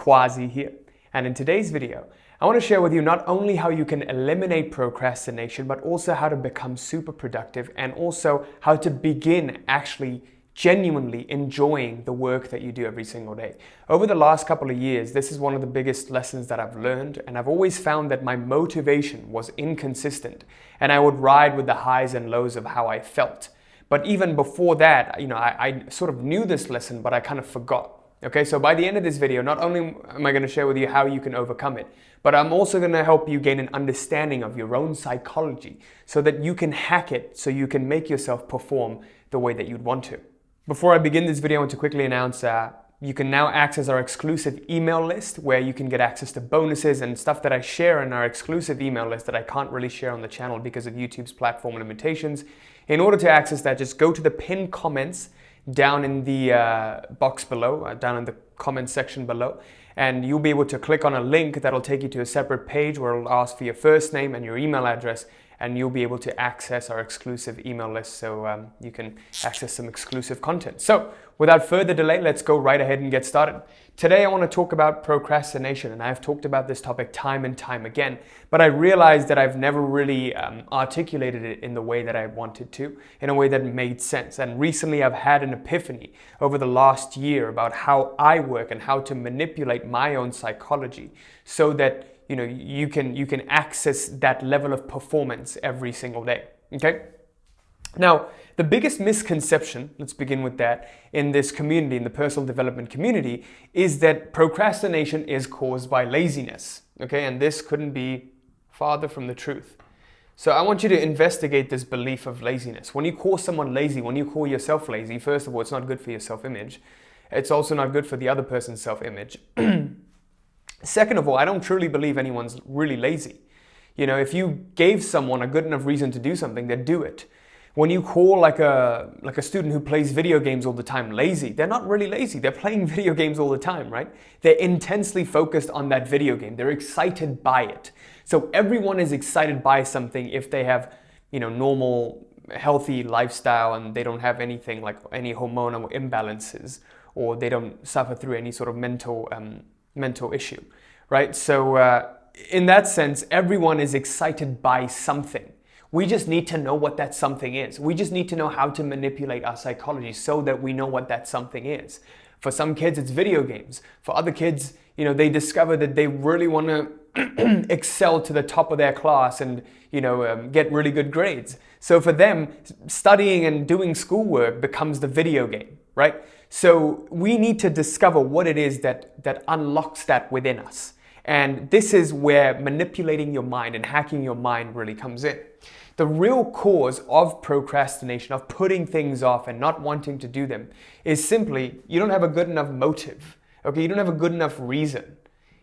Quasi here. And in today's video, I want to share with you not only how you can eliminate procrastination, but also how to become super productive and also how to begin actually genuinely enjoying the work that you do every single day. Over the last couple of years, this is one of the biggest lessons that I've learned, and I've always found that my motivation was inconsistent and I would ride with the highs and lows of how I felt. But even before that, I sort of knew this lesson, but I kind of forgot. Okay, so by the end of this video, not only am I going to share with you how you can overcome it, but I'm also going to help you gain an understanding of your own psychology so that you can hack it, so you can make yourself perform the way that you'd want to. Before I begin this video, I want to quickly announce you can now access our exclusive email list where you can get access to bonuses and stuff that I share in our exclusive email list that I can't really share on the channel because of YouTube's platform limitations. In order to access that, just go to the pinned comments down in the box below, down in the comment section below, and you'll be able to click on a link that'll take you to a separate page where it'll ask for your first name and your email address, and you'll be able to access our exclusive email list so you can access some exclusive content. So without further delay, let's go right ahead and get started. Today I want to talk about procrastination, and I've talked about this topic time and time again, but I realized that I've never really articulated it in the way that I wanted to, in a way that made sense. And recently I've had an epiphany over the last year about how I work and how to manipulate my own psychology so that you can access that level of performance every single day. Okay? Now, the biggest misconception, let's begin with that, in this community, in the personal development community, is that procrastination is caused by laziness. Okay? And this couldn't be farther from the truth. So I want you to investigate this belief of laziness. When you call someone lazy, when you call yourself lazy, first of all, it's not good for your self-image. It's also not good for the other person's self-image. Second of all, I don't truly believe anyone's really lazy. If you gave someone a good enough reason to do something, they'd do it. When you call like a student who plays video games all the time lazy, they're not really lazy. They're playing video games all the time, right? They're intensely focused on that video game. They're excited by it. So everyone is excited by something if they have, normal, healthy lifestyle and they don't have anything like any hormonal imbalances, or they don't suffer through any sort of mental issue, right? So in that sense, everyone is excited by something. We just need to know what that something is. We just need to know how to manipulate our psychology so that we know what that something is. For some kids, it's video games. For other kids, they discover that they really want to excel to the top of their class and, get really good grades. So for them, studying and doing schoolwork becomes the video game, right? So we need to discover what it is that unlocks that within us. And this is where manipulating your mind and hacking your mind really comes in. The real cause of procrastination, of putting things off and not wanting to do them, is simply you don't have a good enough motive. Okay, you don't have a good enough reason.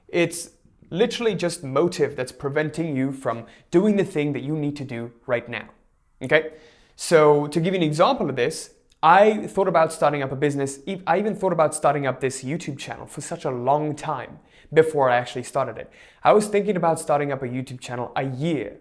It's literally just motive that's preventing you from doing the thing that you need to do right now. Okay, so to give you an example of this, I thought about starting up a business. I even thought about starting up this YouTube channel for such a long time before I actually started it. I was thinking about starting up a YouTube channel a year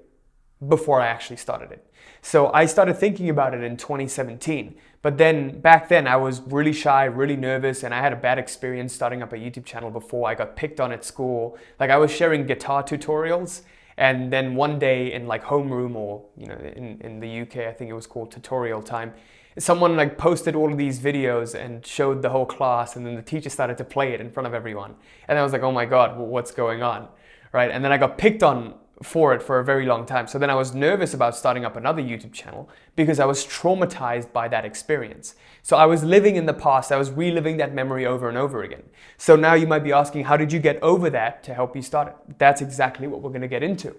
before I actually started it. So I started thinking about it in 2017. But then back then I was really shy, really nervous, and I had a bad experience starting up a YouTube channel before. I got picked on at school. Like I was sharing guitar tutorials, and then one day in like homeroom, or in the UK, I think it was called tutorial time, someone like posted all of these videos and showed the whole class, and then the teacher started to play it in front of everyone. And I was like, oh my God, what's going on? Right? And then I got picked on for it for a very long time. So then I was nervous about starting up another YouTube channel because I was traumatized by that experience. So I was living in the past. I was reliving that memory over and over again. So now you might be asking, how did you get over that to help you start it? That's exactly what we're going to get into.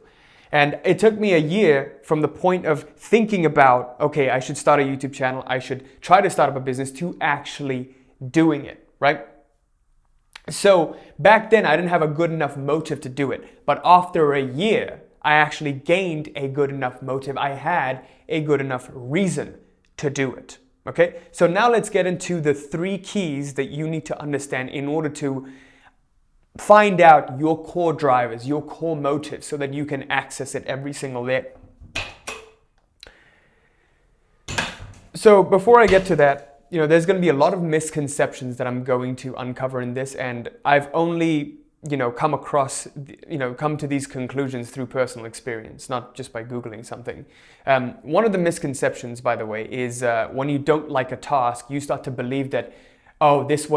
And it took me a year from the point of thinking about, okay, I should start a YouTube channel, I should try to start up a business, to actually doing it, right? So back then I didn't have a good enough motive to do it. But after a year, I actually gained a good enough motive. I had a good enough reason to do it. Okay? So now let's get into the 3 keys that you need to understand in order to find out your core drivers, your core motives, so that you can access it every single day. So before I get to that, there's going to be a lot of misconceptions that I'm going to uncover in this, and I've only come to these conclusions through personal experience, not just by Googling something. One of the misconceptions, by the way, is when you don't like a task, you start to believe that, oh, this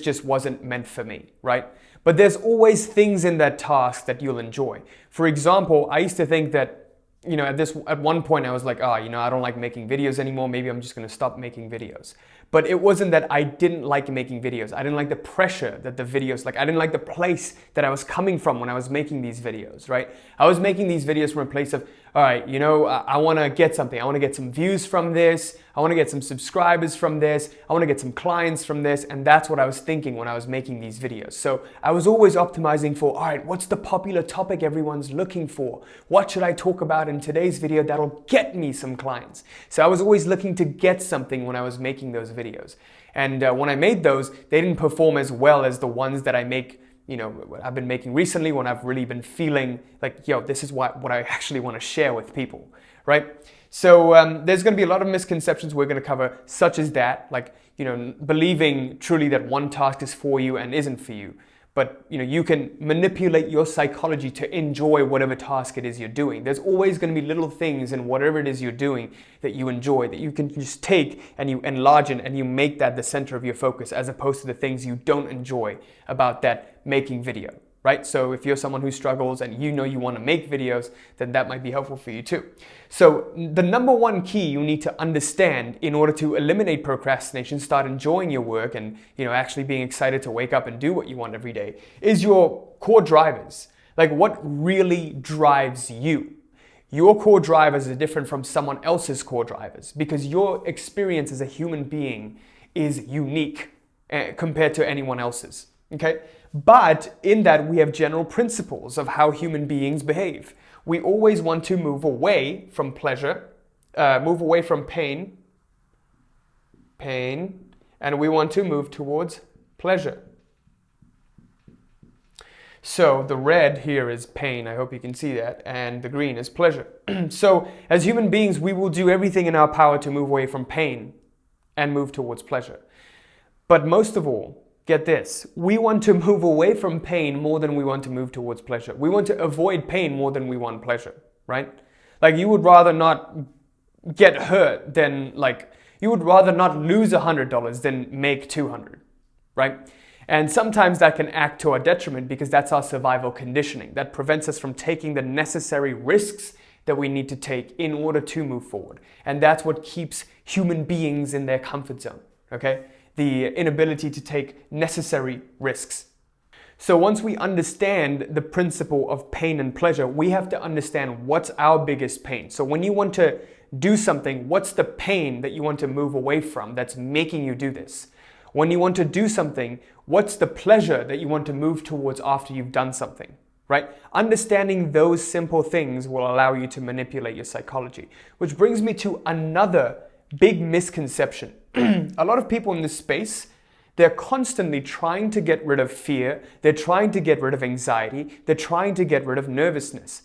just wasn't meant for me, right? But there's always things in that task that you'll enjoy. For example, I used to think that, at one point I was like, I don't like making videos anymore. Maybe I'm just going to stop making videos. But it wasn't that I didn't like making videos. I didn't like the pressure that the videos, I didn't like the place that I was coming from when I was making these videos, right? I was making these videos from a place of, all right, I want to get something. I want to get some views from this. I want to get some subscribers from this. I want to get some clients from this. And that's what I was thinking when I was making these videos. So I was always optimizing for, all right, what's the popular topic everyone's looking for? What should I talk about in today's video that'll get me some clients? So I was always looking to get something when I was making those videos. And when I made those, they didn't perform as well as the ones that I make, I've been making recently, when I've really been feeling like, this is what I actually want to share with people, right? So there's going to be a lot of misconceptions we're going to cover, such as that, believing truly that one task is for you and isn't for you. But you can manipulate your psychology to enjoy whatever task it is you're doing. There's always going to be little things in whatever it is you're doing that you enjoy, that you can just take and you enlarge it and you make that the center of your focus, as opposed to the things you don't enjoy about that making video, right? So if you're someone who struggles and you want to make videos, then that might be helpful for you too. So the number one key you need to understand in order to eliminate procrastination, start enjoying your work, and actually being excited to wake up and do what you want every day, is your core drivers. Like, what really drives you? Your core drivers are different from someone else's core drivers, because your experience as a human being is unique compared to anyone else's. Okay? But in that, we have general principles of how human beings behave. We always want to move away from pleasure, move away from pain, and we want to move towards pleasure. So the red here is pain, I hope you can see that, and the green is pleasure. So as human beings, we will do everything in our power to move away from pain and move towards pleasure. But most of all, get this, we want to move away from pain more than we want to move towards pleasure. We want to avoid pain more than we want pleasure, right? Like, you would rather not get hurt than, you would rather not lose $100 than make $200, right? And sometimes that can act to our detriment, because that's our survival conditioning. That prevents us from taking the necessary risks that we need to take in order to move forward. And that's what keeps human beings in their comfort zone, okay? The inability to take necessary risks. So once we understand the principle of pain and pleasure, we have to understand what's our biggest pain. So when you want to do something, what's the pain that you want to move away from that's making you do this? When you want to do something, what's the pleasure that you want to move towards after you've done something, right? Understanding those simple things will allow you to manipulate your psychology. Which brings me to another big misconception. A lot of people in this space, they're constantly trying to get rid of fear. They're trying to get rid of anxiety. They're trying to get rid of nervousness.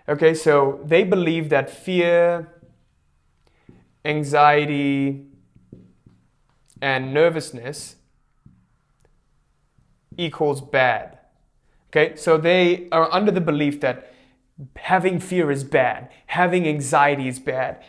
Okay, so they believe that fear, anxiety, and nervousness equals bad. Okay, so they are under the belief that having fear is bad, having anxiety is bad,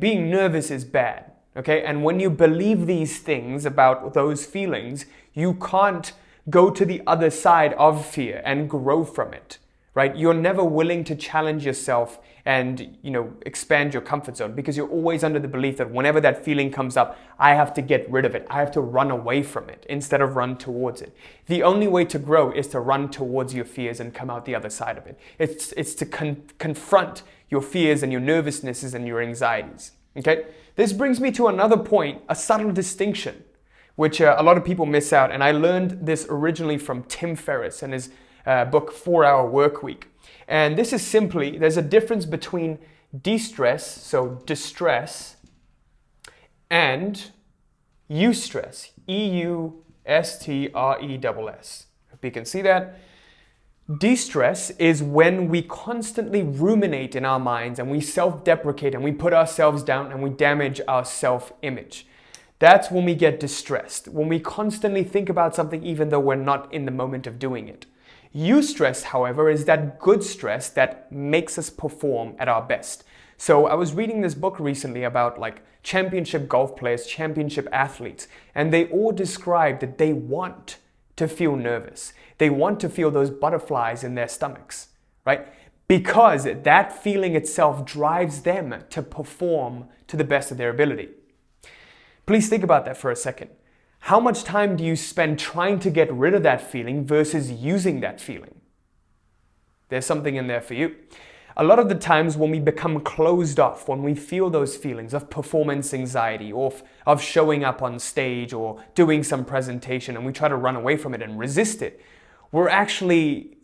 being nervous is bad. Okay, and when you believe these things about those feelings, you can't go to the other side of fear and grow from it, right? You're never willing to challenge yourself and, expand your comfort zone, because you're always under the belief that whenever that feeling comes up, I have to get rid of it. I have to run away from it instead of run towards it. The only way to grow is to run towards your fears and come out the other side of it. It's to confront your fears and your nervousnesses and your anxieties. Okay? This brings me to another point, a subtle distinction, which a lot of people miss out. And I learned this originally from Tim Ferriss in his book, 4-Hour Workweek. And this is simply, there's a difference between de-stress, so distress, and eustress, E-U-S-T-R-E-S-S. If you can see that. De-stress is when we constantly ruminate in our minds and we self-deprecate and we put ourselves down and we damage our self-image. That's when we get distressed, when we constantly think about something even though we're not in the moment of doing it. Eustress, however, is that good stress that makes us perform at our best. So I was reading this book recently about like championship golf players, championship athletes, and they all describe that they want to feel nervous. They want to feel those butterflies in their stomachs, right? Because that feeling itself drives them to perform to the best of their ability. Please think about that for a second. How much time do you spend trying to get rid of that feeling versus using that feeling? There's something in there for you. A lot of the times when we become closed off, when we feel those feelings of performance anxiety or of showing up on stage or doing some presentation and we try to run away from it and resist it, we're actually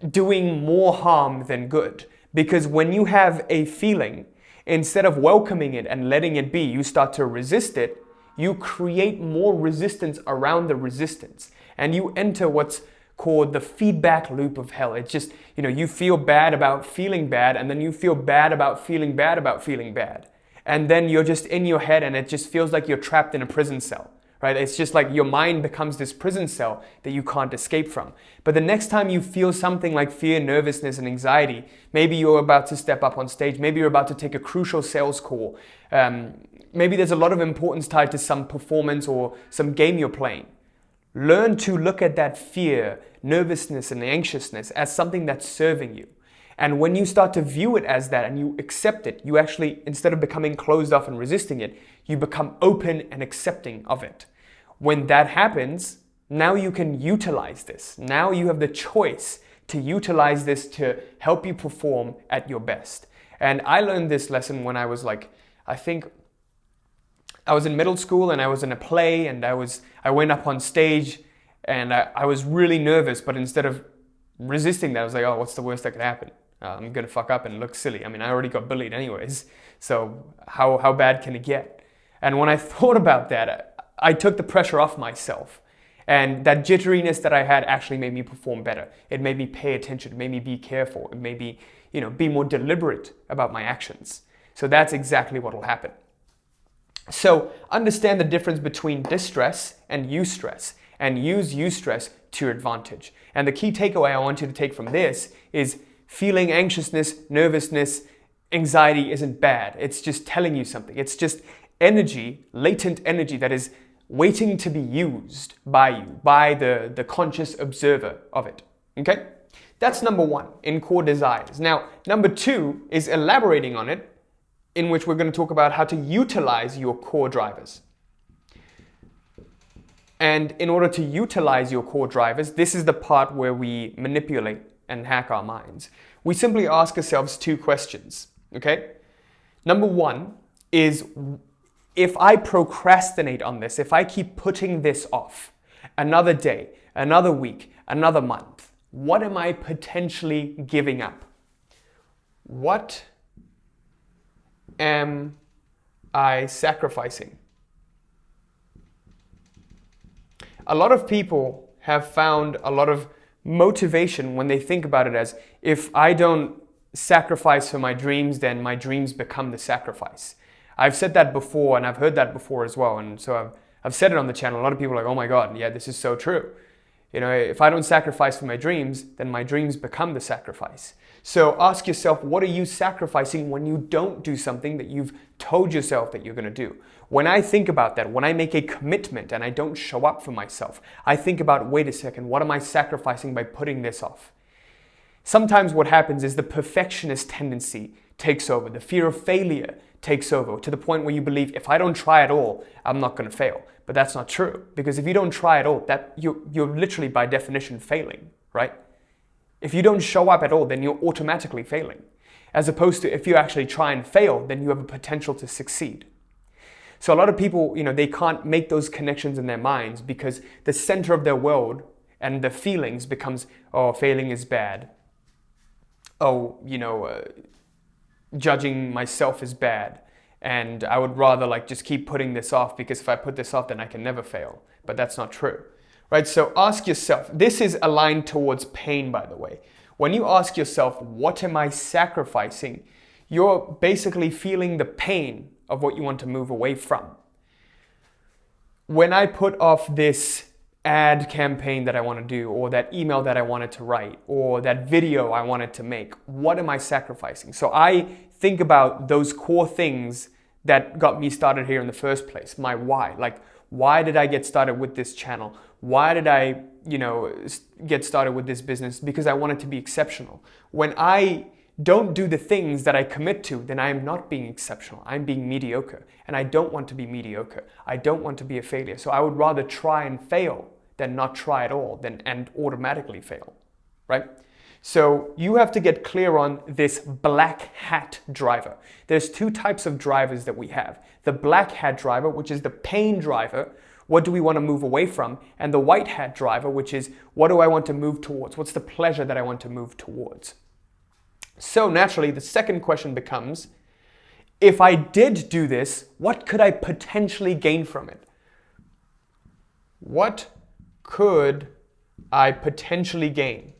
doing more harm than good. Because when you have a feeling, instead of welcoming it and letting it be, you start to resist it, you create more resistance around the resistance. And you enter what's called the feedback loop of hell. It's just, you feel bad about feeling bad, and then you feel bad about feeling bad about feeling bad. And then you're just in your head and it just feels like you're trapped in a prison cell, right? It's just like your mind becomes this prison cell that you can't escape from. But the next time you feel something like fear, nervousness, and anxiety, maybe you're about to step up on stage, maybe you're about to take a crucial sales call, maybe there's a lot of importance tied to some performance or some game you're playing. Learn to look at that fear, nervousness, and anxiousness as something that's serving you. And when you start to view it as that and you accept it, you actually, instead of becoming closed off and resisting it, you become open and accepting of it. When that happens, now you can utilize this. Now you have the choice to utilize this to help you perform at your best. And I learned this lesson when I was I was in middle school and I was in a play and I went up on stage and I was really nervous, but instead of resisting that, I was like, oh, what's the worst that could happen? I'm gonna fuck up and look silly. I mean, I already got bullied anyways, so how bad can it get? And when I thought about that, I took the pressure off myself. And that jitteriness that I had actually made me perform better. It made me pay attention, it made me be careful, it made me, be more deliberate about my actions. So that's exactly what will happen. So understand the difference between distress and eustress, and use eustress to your advantage. And the key takeaway I want you to take from this is feeling anxiousness, nervousness, anxiety isn't bad. It's just telling you something. It's just energy, latent energy that is waiting to be used by you, by the conscious observer of it. Okay? That's number one in core desires. Now, number two is elaborating on it, in which we're going to talk about how to utilize your core drivers. And in order to utilize your core drivers, this is the part where we manipulate and hack our minds. We simply ask ourselves two questions, okay? Number one is, if I procrastinate on this, if I keep putting this off another day, another week, another month, what am I potentially giving up? What am I sacrificing? A lot of people have found a lot of motivation when they think about it as, if I don't sacrifice for my dreams, then my dreams become the sacrifice. I've said that before and I've heard that before as well. And so I've said it on the channel. A lot of people are like, oh my God, yeah, this is so true. If I don't sacrifice for my dreams, then my dreams become the sacrifice. So ask yourself, what are you sacrificing when you don't do something that you've told yourself that you're going to do? When I think about that, when I make a commitment and I don't show up for myself, I think about, wait a second, what am I sacrificing by putting this off? Sometimes what happens is the perfectionist tendency takes over. The fear of failure takes over to the point where you believe, if I don't try at all, I'm not going to fail. But that's not true, because if you don't try at all, you're literally by definition failing, right? If you don't show up at all, then you're automatically failing. As opposed to if you actually try and fail, then you have a potential to succeed. So a lot of people, they can't make those connections in their minds because the center of their world and the feelings becomes, oh, failing is bad. Oh, judging myself is bad. And I would rather just keep putting this off, because if I put this off, then I can never fail. But that's not true. Right? So ask yourself, this is aligned towards pain, by the way. When you ask yourself, what am I sacrificing? You're basically feeling the pain of what you want to move away from. when I put off this ad campaign that I want to do, or that email that I wanted to write, or that video I wanted to make, what am I sacrificing? So I think about those core things that got me started here in the first place. My why. Like, why did I get started with this channel? Why did I, get started with this business? Because I wanted to be exceptional. When I don't do the things that I commit to, then I am not being exceptional. I'm being mediocre. And I don't want to be mediocre. I don't want to be a failure. So I would rather try and fail than not try at all and automatically fail, right? So you have to get clear on this black hat driver. There's two types of drivers that we have. The black hat driver, which is the pain driver. What do we want to move away from? And the white hat driver, which is what do I want to move towards? What's the pleasure that I want to move towards? So naturally, the second question becomes, if I did do this, what could I potentially gain from it? What could I potentially gain?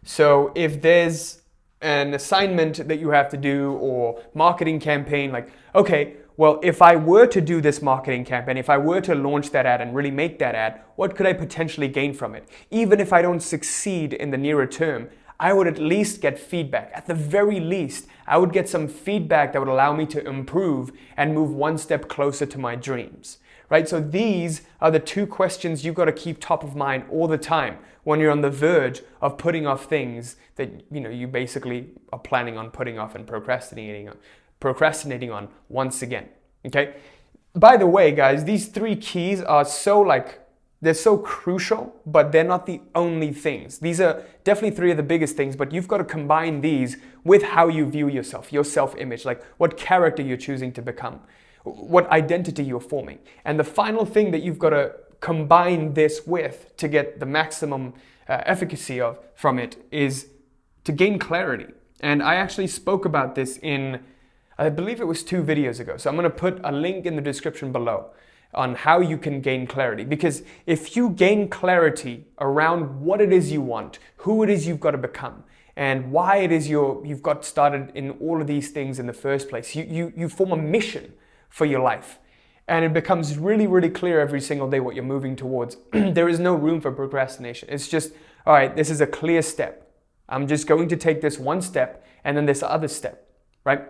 So if there's an assignment that you have to do or marketing campaign, like, okay, well, if I were to do this marketing campaign, if I were to launch that ad and really make that ad, what could I potentially gain from it? Even if I don't succeed in the nearer term, I would at least get feedback. At the very least, I would get some feedback that would allow me to improve and move one step closer to my dreams, right? So these are the two questions you've got to keep top of mind all the time when you're on the verge of putting off things that you basically are planning on putting off and procrastinating on once again, okay? By the way, guys, these three keys are they're so crucial, but they're not the only things. These are definitely three of the biggest things, but you've got to combine these with how you view yourself, your self-image, like what character you're choosing to become, what identity you're forming. And the final thing that you've got to combine this with to get the maximum efficacy from it is to gain clarity. And I actually spoke about this in, I believe it was 2 videos ago. So I'm going to put a link in the description below on how you can gain clarity. Because if you gain clarity around what it is you want, who it is you've got to become, and why it is you've got started in all of these things in the first place, you form a mission for your life. And it becomes really, really clear every single day what you're moving towards. There is no room for procrastination. It's just, all right, this is a clear step. I'm just going to take this one step and then this other step, right?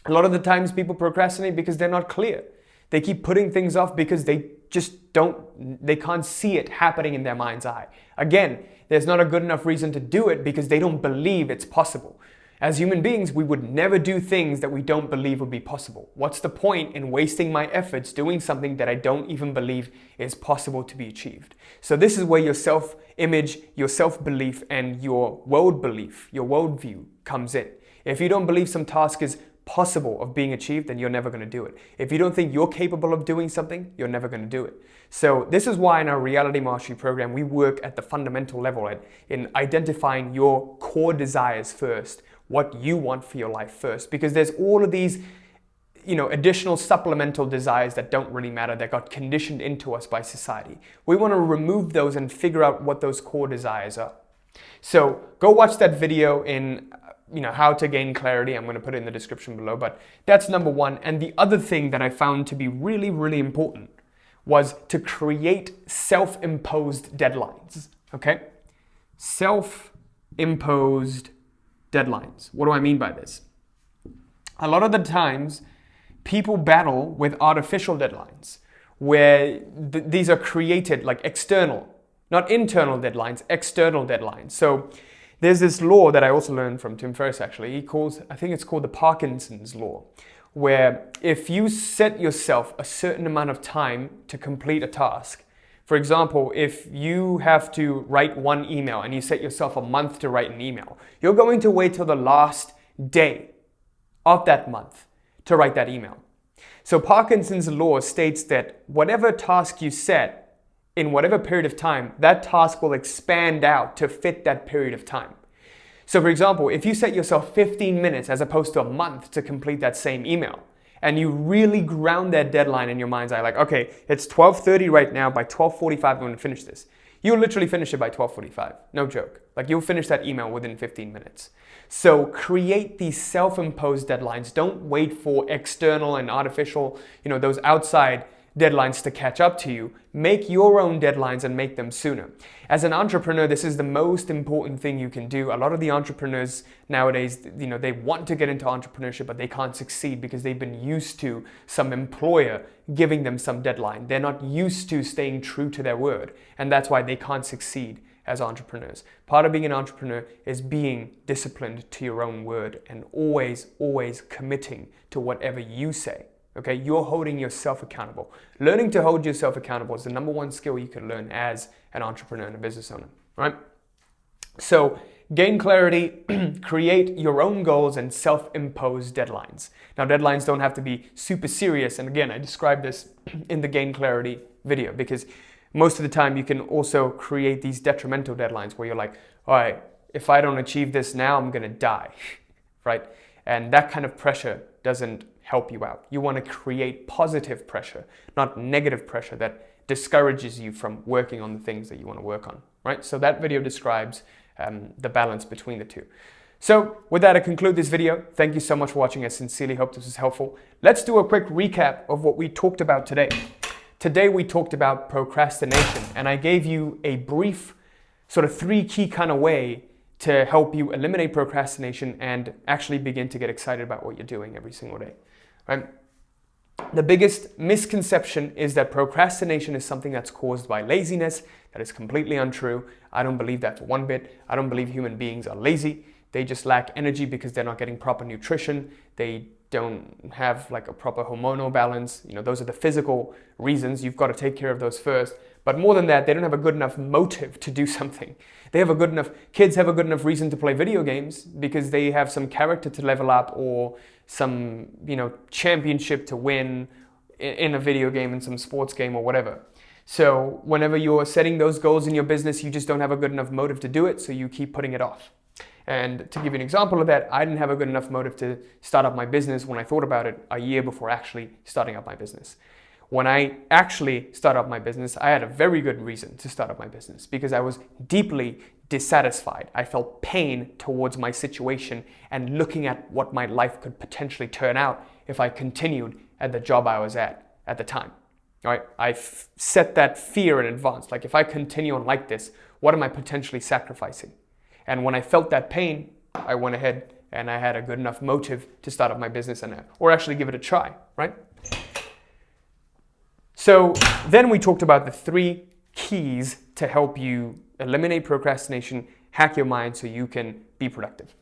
A lot of the times people procrastinate because they're not clear. They keep putting things off because they can't see it happening in their mind's eye. Again, there's not a good enough reason to do it because they don't believe it's possible. As human beings, we would never do things that we don't believe would be possible. What's the point in wasting my efforts doing something that I don't even believe is possible to be achieved? So this is where your self-image, your self-belief, and your world belief, your worldview comes in. If you don't believe some task is possible of being achieved, then you're never going to do it. If you don't think you're capable of doing something, you're never going to do it. So this is why in our reality mastery program, we work at the fundamental level in identifying your core desires first, what you want for your life first, because there's all of these additional supplemental desires that don't really matter, that got conditioned into us by society. We want to remove those and figure out what those core desires are. So go watch that video in how to gain clarity. I'm going to put it in the description below, but that's number one. And the other thing that I found to be really, really important was to create self-imposed deadlines, okay? Self-imposed deadlines. What do I mean by this? A lot of the times, people battle with artificial deadlines, where these are created like external, not internal deadlines, external deadlines. So there's this law that I also learned from Tim Ferriss actually. I think it's called the Parkinson's law, where if you set yourself a certain amount of time to complete a task, for example, if you have to write one email and you set yourself a month to write an email, you're going to wait till the last day of that month to write that email. So Parkinson's law states that whatever task you set in whatever period of time, that task will expand out to fit that period of time. So for example, if you set yourself 15 minutes as opposed to a month to complete that same email, and you really ground that deadline in your mind's eye, like, okay, it's 12:30 right now, by 12:45 I'm going to finish this. You'll literally finish it by 12:45. No joke. Like you'll finish that email within 15 minutes. So create these self-imposed deadlines. Don't wait for external and artificial, those outside deadlines to catch up to you. Make your own deadlines and make them sooner. As an entrepreneur, this is the most important thing you can do. A lot of the entrepreneurs nowadays, they want to get into entrepreneurship, but they can't succeed because they've been used to some employer giving them some deadline. They're not used to staying true to their word, and that's why they can't succeed as entrepreneurs. Part of being an entrepreneur is being disciplined to your own word and always committing to whatever you say. Okay, you're holding yourself accountable. Learning to hold yourself accountable is the number one skill you can learn as an entrepreneur and a business owner, right? So gain clarity, create your own goals and self-impose deadlines. Now, deadlines don't have to be super serious. And again, I described this in the Gain Clarity video because most of the time you can also create these detrimental deadlines where you're like, all right, if I don't achieve this now, I'm going to die, right? And that kind of pressure doesn't help you out. You want to create positive pressure, not negative pressure that discourages you from working on the things that you want to work on, right? So that video describes the balance between the two. So with that, I conclude this video. Thank you so much for watching. I sincerely hope this was helpful. Let's do a quick recap of what we talked about today. Today we talked about procrastination, and I gave you a brief sort of 3 key kind of way to help you eliminate procrastination and actually begin to get excited about what you're doing every single day. Right? The biggest misconception is that procrastination is something that's caused by laziness. That is completely untrue. I don't believe that for one bit. I don't believe human beings are lazy. They just lack energy because they're not getting proper nutrition. They don't have like a proper hormonal balance. Those are the physical reasons. You've got to take care of those first. But more than that, they don't have a good enough motive to do something. Kids have a good enough reason to play video games because they have some character to level up or some, championship to win in a video game, in some sports game or whatever. So whenever you're setting those goals in your business, you just don't have a good enough motive to do it, so you keep putting it off. And to give you an example of that, I didn't have a good enough motive to start up my business when I thought about it a year before actually starting up my business. When I actually started up my business, I had a very good reason to start up my business because I was deeply dissatisfied. I felt pain towards my situation and looking at what my life could potentially turn out if I continued at the job I was at the time. All right, I set that fear in advance. Like if I continue on like this, what am I potentially sacrificing? And when I felt that pain, I went ahead and I had a good enough motive to start up my business or actually give it a try, right? So then we talked about the 3 keys to help you eliminate procrastination, hack your mind so you can be productive.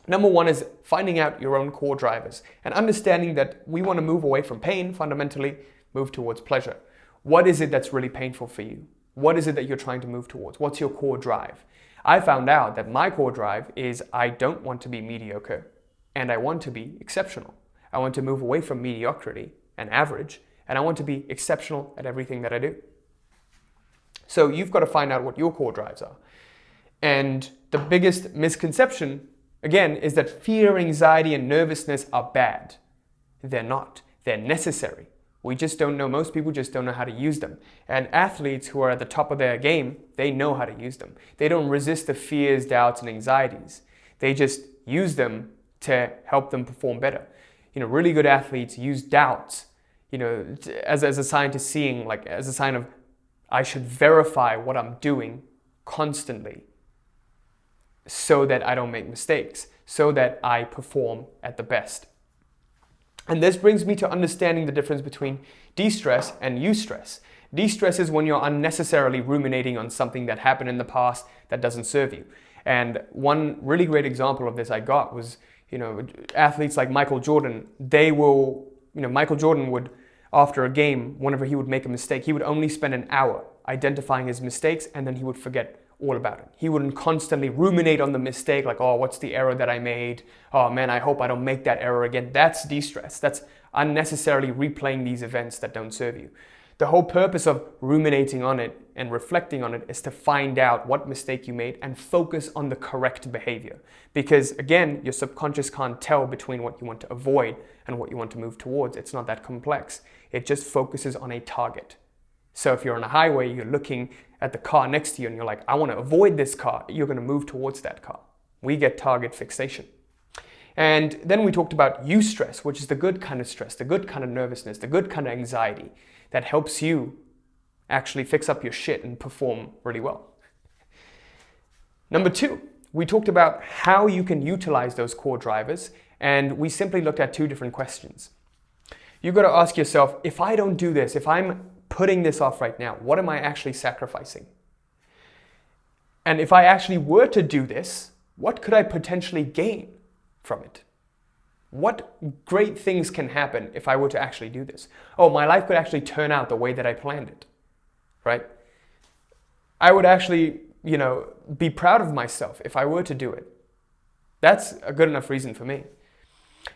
Number 1 is finding out your own core drivers and understanding that we want to move away from pain, fundamentally, move towards pleasure. What is it that's really painful for you? What is it that you're trying to move towards? What's your core drive? I found out that my core drive is I don't want to be mediocre and I want to be exceptional. I want to move away from mediocrity and average, and I want to be exceptional at everything that I do. So you've got to find out what your core drives are. And the biggest misconception, again, is that fear, anxiety, and nervousness are bad. They're not. They're necessary. We just don't know. Most people just don't know how to use them. And athletes who are at the top of their game, they know how to use them. They don't resist the fears, doubts, and anxieties. They just use them to help them perform better. Really good athletes use doubts, as a sign to seeing, like as a sign of, I should verify what I'm doing constantly so that I don't make mistakes, so that I perform at the best. And this brings me to understanding the difference between de-stress and eustress. De-stress is when you're unnecessarily ruminating on something that happened in the past that doesn't serve you. And one really great example of this I got was, athletes like Michael Jordan. Michael Jordan would, after a game, whenever he would make a mistake, he would only spend an hour identifying his mistakes and then he would forget all about it. He wouldn't constantly ruminate on the mistake like, oh, what's the error that I made? Oh man, I hope I don't make that error again. That's de-stress. That's unnecessarily replaying these events that don't serve you. The whole purpose of ruminating on it and reflecting on it is to find out what mistake you made and focus on the correct behavior. Because again, your subconscious can't tell between what you want to avoid and what you want to move towards. It's not that complex. It just focuses on a target. So if you're on a highway, you're looking at the car next to you and you're like, I want to avoid this car, you're going to move towards that car. We get target fixation. And then we talked about eustress, which is the good kind of stress, the good kind of nervousness, the good kind of anxiety that helps you actually fix up your shit and perform really well. Number 2, we talked about how you can utilize those core drivers, and we simply looked at 2 different questions. You've got to ask yourself, if I don't do this, if I'm putting this off right now, what am I actually sacrificing? And if I actually were to do this, what could I potentially gain from it? What great things can happen if I were to actually do this? Oh, my life could actually turn out the way that I planned it, right? I would actually, be proud of myself if I were to do it. That's a good enough reason for me.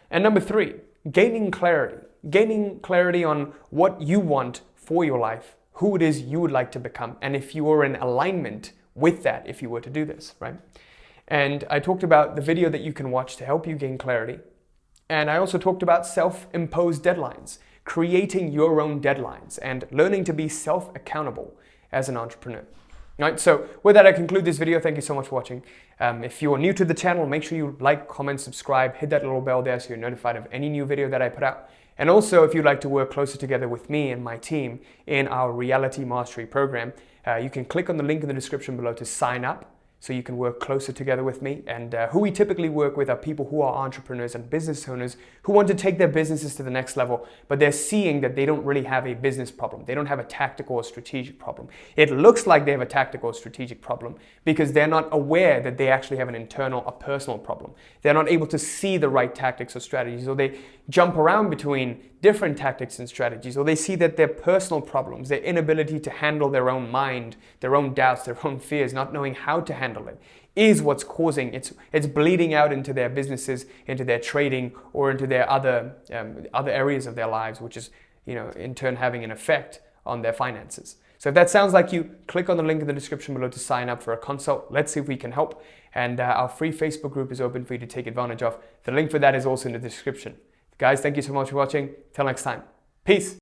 And number 3, gaining clarity. Gaining clarity on what you want for your life, who it is you would like to become, and if you are in alignment with that if you were to do this, right? And I talked about the video that you can watch to help you gain clarity. And I also talked about self-imposed deadlines, creating your own deadlines and learning to be self-accountable as an entrepreneur. All right, so with that, I conclude this video. Thank you so much for watching. If you're new to the channel, make sure you like, comment, subscribe, hit that little bell there so you're notified of any new video that I put out. And also, if you'd like to work closer together with me and my team in our Reality Mastery program, you can click on the link in the description below to sign up so you can work closer together with me. And who we typically work with are people who are entrepreneurs and business owners who want to take their businesses to the next level, but they're seeing that they don't really have a business problem. They don't have a tactical or strategic problem. It looks like they have a tactical or strategic problem because they're not aware that they actually have an internal or personal problem. They're not able to see the right tactics or strategies, or they jump around between different tactics and strategies, or they see that their personal problems, their inability to handle their own mind, their own doubts, their own fears, not knowing how to handle it, is what's causing it's bleeding out into their businesses, into their trading, or into their other areas of their lives, which is in turn having an effect on their finances. So if that sounds like you, click on the link in the description below to sign up for a consult. Let's see if we can help. And our free Facebook group is open for you to take advantage of. The link for that is also in the description. Guys, thank you so much for watching. Till next time. Peace.